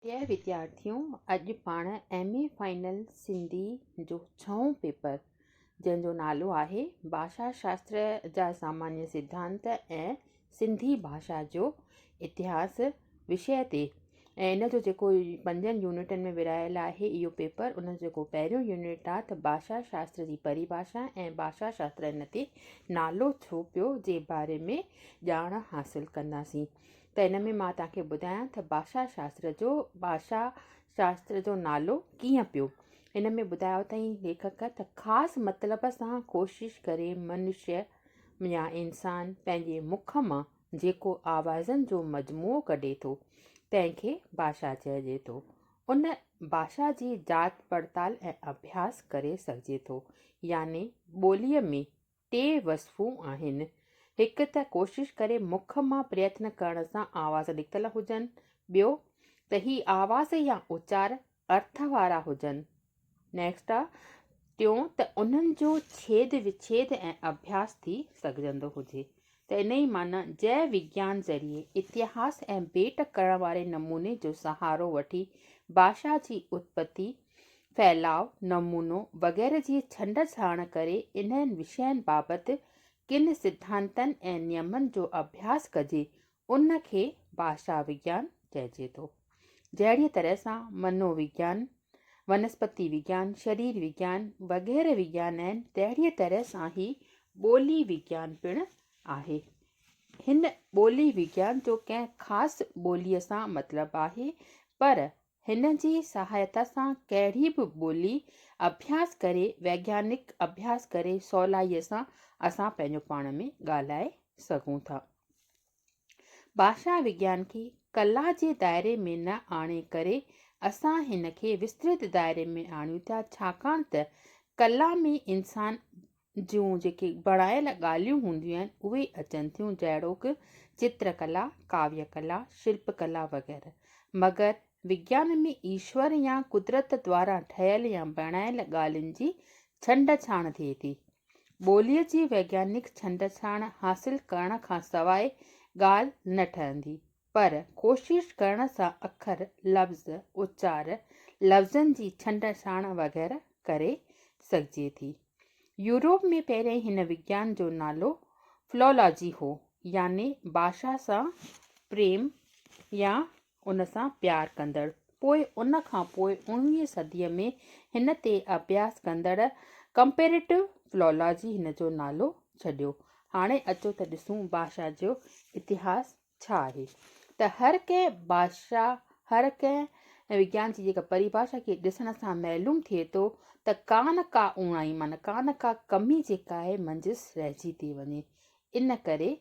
प्रिय विद्यार्थियों, अॼु पाण MA फाइनल सिंधी जो 6हों पेपर जंहिंजो नालो आहे भाषा शास्त्र जा सामान्य सिद्धांत ऐं सिंधी भाषा जो इतिहास विषय ते ऐं इन जो जेको 5 यूनिटनि में विरहायल आहे इहो पेपर, उन जो जेको पहिरियों यूनिट आहे त भाषा शास्त्र जी परिभाषा ऐं भाषा शास्त्र इन ते नालो छो पियो जे बारे में ॼाण हासिलु कंदासीं। त इन में मां तव्हांखे ॿुधायां त भाषा शास्त्र जो नालो कीअं पियो। इन में ॿुधायो अथई लेखक त ख़ासि मतिलब सां कोशिशि करे मनुष्य या इंसान पंहिंजे मुख मां जेको आवाज़नि जो मजमूओ कढे थो तंहिंखे भाषा चइजे थो। उन भाषा जी जात पड़ताल ऐं अभ्यास करे सघिजे थो। यानी ॿोलीअ में 3 वसफ़ूं आहिनि। हिकु त कोशिशि करे मुख मां प्रयत्न करण सां आवाज़ निकितल हुजनि। ॿियो त ही आवाज़ या उचार अर्थ वारा हुजनि। नेक्स्ट आहे टियों त उन्हनि जो छेद विच्छेद ऐं अभ्यास थी सघजंदो हुजे। त इन ई माना जय विज्ञान ज़रिए इतिहास ऐं भेट करण वारे नमूने जो सहारो वठी भाषा जी उत्पत्ति, फैलाव, नमूनो वग़ैरह जी छंड छाण करे इन्हनि विषयनि बाबति किन सिद्धांतनि ऐं नियमनि जो अभ्यास कजे, उन खे भाषा विज्ञान चइजे थो। जहिड़ीअ तरह सां मनोविज्ञान, वनस्पति विज्ञान, शरीर विज्ञान वग़ैरह विज्ञान आहिनि, तहिड़ीअ तरह सां ई ॿोली विज्ञान पिणु आहे। हिन ॿोली विज्ञान जो कंहिं ख़ासि ॿोलीअ सां मतिलबु आहे, पर हिन जी सहायता सां कहिड़ी बि ॿोली अभ्यास करे, वैज्ञानिक अभ्यास करे सवलाईअ सां असां पंहिंजो पाण में ॻाल्हाए सघूं था। भाषा विज्ञान खे कला जे दायरे में न आणे करे असां हिन खे विस्तृत दायरे में आणियूं था, छाकाणि त कला में इंसान जूं जेके बणायल ॻाल्हियूं हूंदियूं आहिनि उहे अचनि थियूं, जहिड़ो कि चित्रकला, काव्य कला, शिल्प कला वग़ैरह। मगर विज्ञान में ईश्वर या कुदरत द्वारा ठहियल या बणायल ॻाल्हियुनि जी छंड छाण थिए थी। ॿोलीअ जी वैज्ञानिक छंड छाण हासिलु करण खां सवाइ ॻाल्हि न ठहंदी, पर कोशिशि करण सां अखर, लफ़्ज़, उचार, लफ़्ज़नि जी छंड छाण वग़ैरह करे सघिजे थी। यूरोप में पहिरें हिन विज्ञान जो नालो फिलोलॉजी हो, यानी भाषा सां प्रेम या उन सां प्यार कंदड़। पोइ उन खां पोइ 19वीं सदीअ में हिन ते अभ्यास कंदड़ कंपेरेटिव फिलोलॉजी हिन जो नालो छॾियो। हाणे अचो त ॾिसूं भाषा जो इतिहास छा आहे। त हर कंहिं विज्ञान जी जेका परिभाषा खे ॾिसण सां मालूम थिए थो त का न का उणाई, माना का न का कमी जेका आहे मंझसि रहिजी थी वञे। इन करे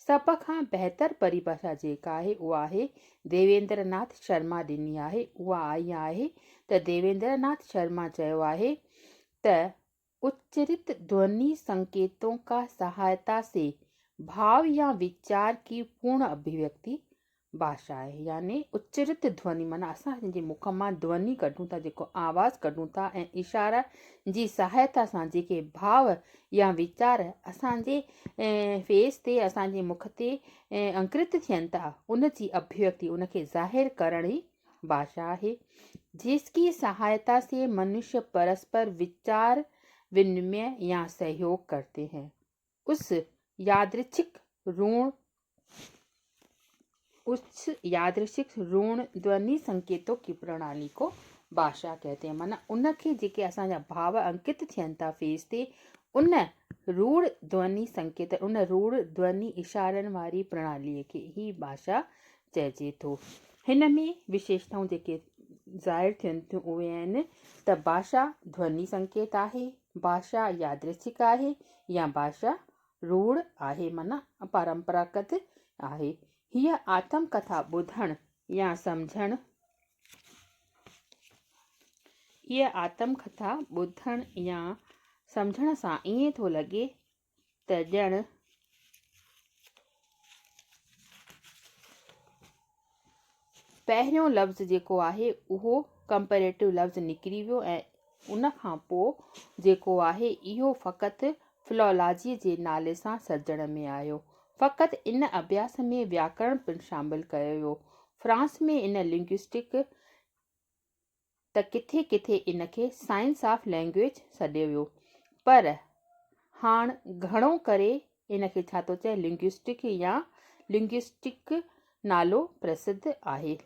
सभ खां बहितर परिभाषा जेका आहे उहा आहे देवेंद्र नाथ शर्मा ॾिनी आहे। उहा आई आहे त देवेंद्र नाथ शर्मा चयो आहे त उच्चरित ध्वनि संकेतों का सहायता से भाव या विचार की पूर्ण अभिव्यक्ति भाषा आहे। यानी उच्चरित ध्वनि माना असां पंहिंजे मुख मां ध्वनि कढूं था, जेको आवाज़ कढूं था, ऐं इशारा जी सहायता सां जेके भाव या वीचार असांजे फेस ते, असांजे मुख ते अंकित थियनि था, उन जी अभिव्यक्ति, उनखे ज़ाहिर करण ई भाषा आहे। जिसकी सहायता से मनुष्य परस्पर विचार विनिमय या सहयोग करते हैं, उस यादृच्छिक ऋण ध्वनि संकेतों की प्रणाली को भाषा कहते हैं। माना उनखे जेके असांजा भाव अंकित थियनि था फेस ते, उन रूढ़ ध्वनि संकेत, उन रूढ़ ध्वनि इशारनि वारी प्रणालीअ खे ही भाषा चइजे थो। हिन में विशेषताऊं जेके ज़ाहिर थियनि थियूं उहे आहिनि त भाषा ध्वनि संकेत आहे, भाषा यादृच्छिक आहे, या भाषा रूढ़ आहे, माना परंपरागत आहे। हीअ आत्मकथा ॿुधण या सम्झण, सां ईअं थो लॻे त ॼण पहिरियों लफ़्ज़ जेको आहे उहो कंपेरेटिव लफ़्ज़ निकिरी वियो, ऐं उन खां पोइ जेको आहे इहो फ़क़ति फिलोलॉजीअ जे नाले सां सजण में आयो। फ़क़ति इन अभ्यास में व्याकरण पिणु शामिलु कयो वियो। फ्रांस में इन लिंग्विस्टिक त किथे किथे इनखे साइंस ऑफ लैंग्वेज सॾियो वियो, पर हाणे घणो करे इनखे छा थो चए लिंग्विस्टिक या लिंग्विस्टिक नालो प्रसिद्ध आहे।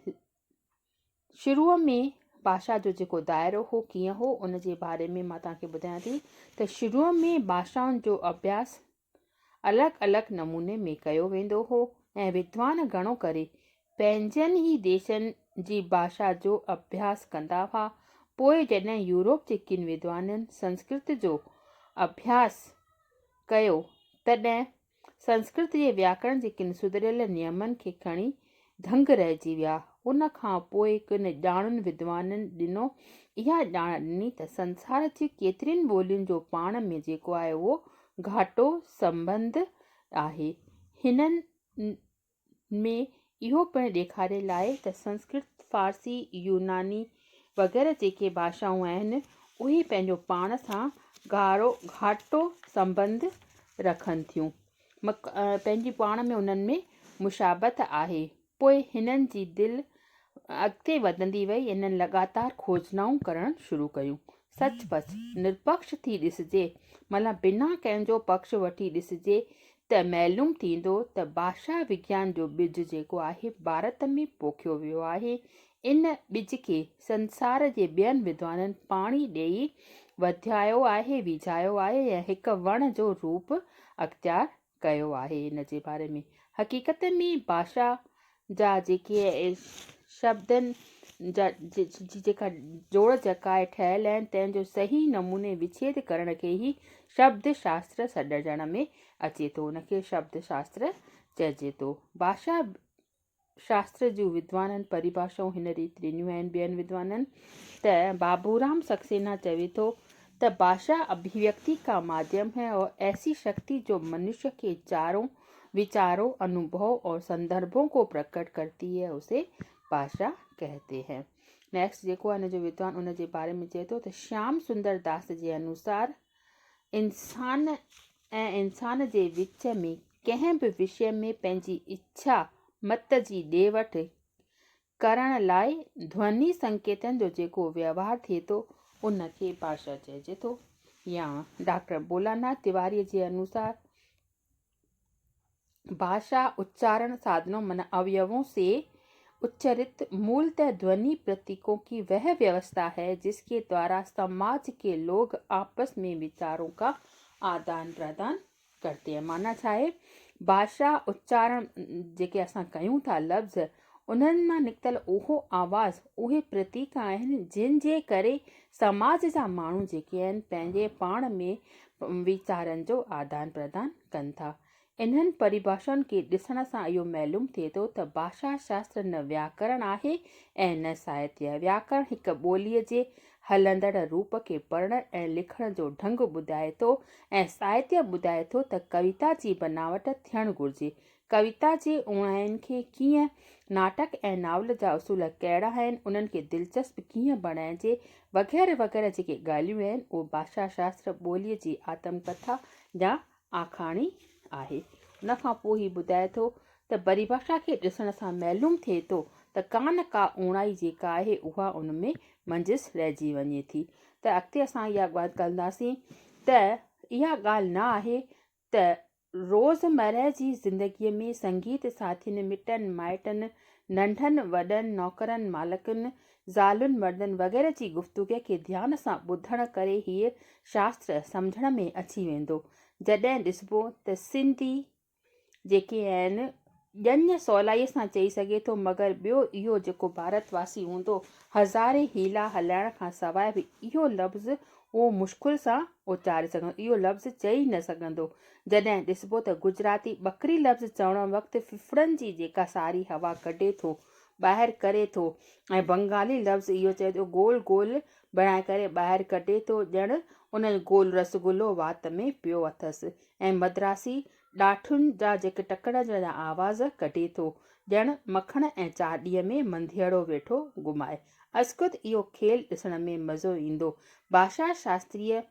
शुरूअ में भाषा जो जेको दाइरो हो कीअं हो उन जे बारे में मां तव्हांखे ॿुधायां थी त शुरूअ में भाषाउनि जो अभ्यास अलॻि अलॻि नमूने में कयो वेंदो हो ऐं विद्वान घणो करे पंहिंजनि ई देशनि जी भाषा जो अभ्यास कंदा हुआ। पोइ जॾहिं यूरोप जे किन विद्वाननि संस्कृत जो अभ्यास कयो तॾहिं संस्कृत जे व्याकरण जे किन सुधरियल नियमनि खे खणी दंग रहिजी विया। उन खां पोइ किन ॼाणुनि विद्वाननि ॾिनो इहा ॼाण ॾिनी त संसार जी केतिरियुनि ॿोलियुनि जो पाण में जेको आहे उहो घाटो संबंध आहे। हिननि में इहो पिणु ॾेखारियल आहे त संस्कृत, फारसी, यूनानी वग़ैरह जेके भाषाऊं आहिनि उहे पंहिंजो पाण सां घाटो संबंध रखनि थियूं, पंहिंजी पाण में उन्हनि में मुशाबत आहे। पोइ हिननि जी दिलि अॻिते वधंदी वई, इन्हनि लगातार खोजनाऊं करणु शुरू कयूं। सचपच निरपक्ष थी ॾिसिजे, मतिलबु बिना कंहिंजो पक्ष वठी ॾिसिजे त मालूम थींदो त भाषा विज्ञान जो ॿिज जेको आहे भारत में पोखियो वियो आहे। इन ॿिज खे संसार जे ॿियनि विद्वाननि पाणी ॾेई वधायो आहे, विझायो आहे ऐं हिकु वण जो रूप अख़्तियार कयो आहे। इन जे बारे में हक़ीक़त में भाषा जा जेके शब्दनि जा जेका जोड़ जकाए ठहियल आहिनि तंहिंजो सही नमूने विच्छेद करण खे ई शब्द शास्त्र सॾजण में अचे थो, उनखे शब्द शास्त्र चइजे थो। भाषा शास्त्र जूं विद्वाननि परिभाषाऊं हिन रीति ॾिनियूं आहिनि ॿियनि विद्वाननि त बाबूराम सक्सेना चवे थो त भाषा अभिव्यक्ति का माध्यम है और ऐसी शक्ति जो मनुष्य के विचारों, अनुभव और संदर्भों को प्रकट करती है उसे भाषा कहते हैं। नेक्स्ट जेको आहे हिन जो विद्वान उन जे बारे में चए थो त श्याम सुंदर दास जे अनुसार इंसान ऐं इंसान जे विच में कंहिं बि विषय में पंहिंजी इच्छा मत जी ॾे वठि करण लाइ ध्वनि संकेतन जो जेको व्यवहार थिए थो उनखे भाषा चइजे थो। या डॉक्टर भोलानाथ तिवारी जे अनुसार भाषा उच्चारण साधनों मन अवयवों से उच्चरित मूलतः ध्वनि प्रतीकों की वह व्यवस्था है जिसके द्वारा समाज के लोग आपस में विचारों का आदान प्रदान करते हैं। माना छा आहे, भाषा उच्चारण जेके असां कयूं था लफ़्ज़ उन्हनि मां निकितल उहो आवाज़ उहे प्रतीक आहिनि जिन जे करे समाज जा माण्हू जेके आहिनि पंहिंजे पाण में वीचारनि जो आदान प्रदान कनि था। इन्हनि परिभाषाउनि खे ॾिसण सां इहो मालूम थिए थो त भाषा शास्त्र न व्याकरण आहे ऐं न साहित्य। व्याकरण हिकु ॿोलीअ जे हलंदड़ रूप खे पढ़ण ऐं लिखण जो ढंग ॿुधाए थो ऐं साहित्य ॿुधाए थो त कविता जी बनावट थियणु घुरिजे, कविता जे उणाइनि खे कीअं, नाटक ऐं नावल जा उसूल कहिड़ा आहिनि, उन्हनि खे दिलचस्प कीअं बणाइजे वग़ैरह वग़ैरह जेके ॻाल्हियूं आहिनि उहो भाषा शास्त्र ॿोलीअ जी आत्मकथा या आखाणी आहे। उन खां पोइ ही ॿुधाए थो त परिभाषा खे ॾिसण सां मालूम थिए थो त का उणाई जेका आहे उहा उन में मंझिस रहिजी वञे थी। त अॻिते असां इहा ॻाल्हि कंदासीं त इहा ॻाल्हि न आहे त रोज़मर्रा जी ज़िंदगीअ में संगीत साथियुनि, मिटनि माइटनि, नंढनि वॾनि, नौकरनि मालिकनि, ज़ालुनि मर्दनि वग़ैरह जी गुफ़्तगूअ खे ध्यान सां ॿुधण करे हीअ शास्त्र सम्झण में अची वेंदो। जॾहिं ॾिसबो त सिंधी जेके आहिनि ॼञ सवलाईअ सां चई सघे थो, मगर ॿियो इहो जेको भारतवासी हूंदो हज़ारे हीला हलाइण खां सवाइ बि इहो लफ़्ज़ उहो मुश्किल सां उचारे सघंदो, इहो लफ़्ज़ चई न सघंदो। जॾहिं ॾिसबो त गुजराती ॿकरी लफ़्ज़ चवण वक़्तु फिफड़नि जी जेका सारी हवा कढे थो ॿाहिरि करे थो ऐं बंगाली लफ़्ज़ इहो चए थो गोल गोल बणाए करे ॿाहिरि कढे थो ॼण उन गोल रसगुल्लो वात में पियो अथसि, ऐं मद्रासी ॾाठुनि जा जेके टकण जा आवाज़ कढे थो ॼण मखण ऐं चाॾीअ में मंधियड़ो वेठो घुमाए। अस्कुद इहो खेल ॾिसण में मज़ो ईंदो। भाषा शास्त्रीय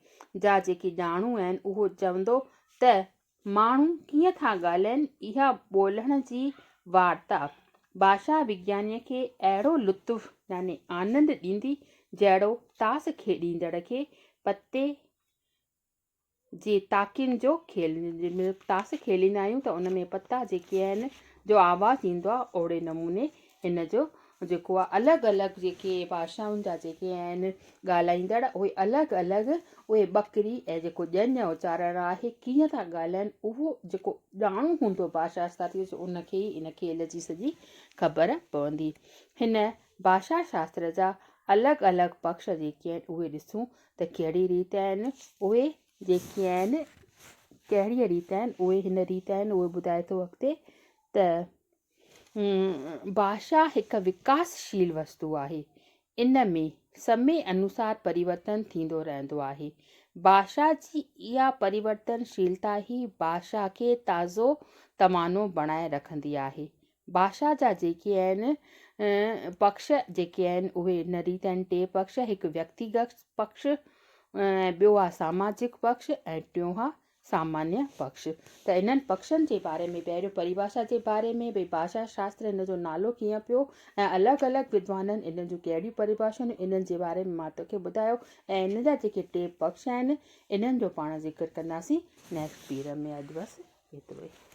जा जेके ॼाणू आहिनि उहो चवंदो त माण्हू कीअं था ॻाल्हाइनि, इहा ॿोलण जी वार्ता भाषा विज्ञानीअ खे अहिड़ो लुत्फ़ यानी आनंद ॾींदी जहिड़ो तास खेॾींदड़ खे पते जे ताकियुनि जो खेल, जंहिंमहिल तास खेलींदा आहियूं त उन में पता जेके आहिनि जो आवाज़ु ईंदो आहे ओड़े नमूने हिन जो जेको आहे अलॻि अलॻि जेके भाषाउनि जा जेके आहिनि ॻाल्हाईंदड़ उहे अलॻि अलॻि उहे ॿकरी ऐं जेको ॼञ उचारण आहे कीअं था ॻाल्हाइनि उहो जेको ॼाणू हूंदो भाषा शास्त्री उनखे ई इन खेल जी सॼी ख़बर पवंदी। हिन भाषा शास्त्र जा अलॻि अलॻि पक्ष जेके आहिनि उहे ॾिसूं त कहिड़ी रीति आहिनि। उहे जेके आहिनि कहिड़ी रीति आहिनि उहे हिन रीति आहिनि उहे ॿुधाए थो अॻिते त भाषा हिकु विकासशील वस्तु आहे। इन में समय अनुसार परिवर्तन थींदो रहंदो आहे। भाषा जी इहा परिवर्तनशीलता ई भाषा खे ताज़ो तवानो बणाए रखंदी आहे। भाषा जा जेके आहिनि पक्ष जेके आहिनि उहे इन रीति आहिनि। टे पक्ष, हिकु व्यक्तिगत पक्ष, ॿियो आहे सामाजिक पक्ष ऐं टियों आहे सामान्य पक्ष। त इन्हनि पक्षनि जे बारे में पहिरियों परिभाषा जे बारे में भई भाषा शास्त्र इन जो नालो कीअं पियो ऐं अलॻि अलॻि विद्वाननि इन जूं कहिड़ियूं परिभाषाऊं इन्हनि जे बारे में मां तोखे ॿुधायो ऐं इन जा जेके टे पक्ष आहिनि इन्हनि जो पाण ज़िक्र कंदासीं नेक्स्ट पीरियड में। अॼु बसि एतिरो ई।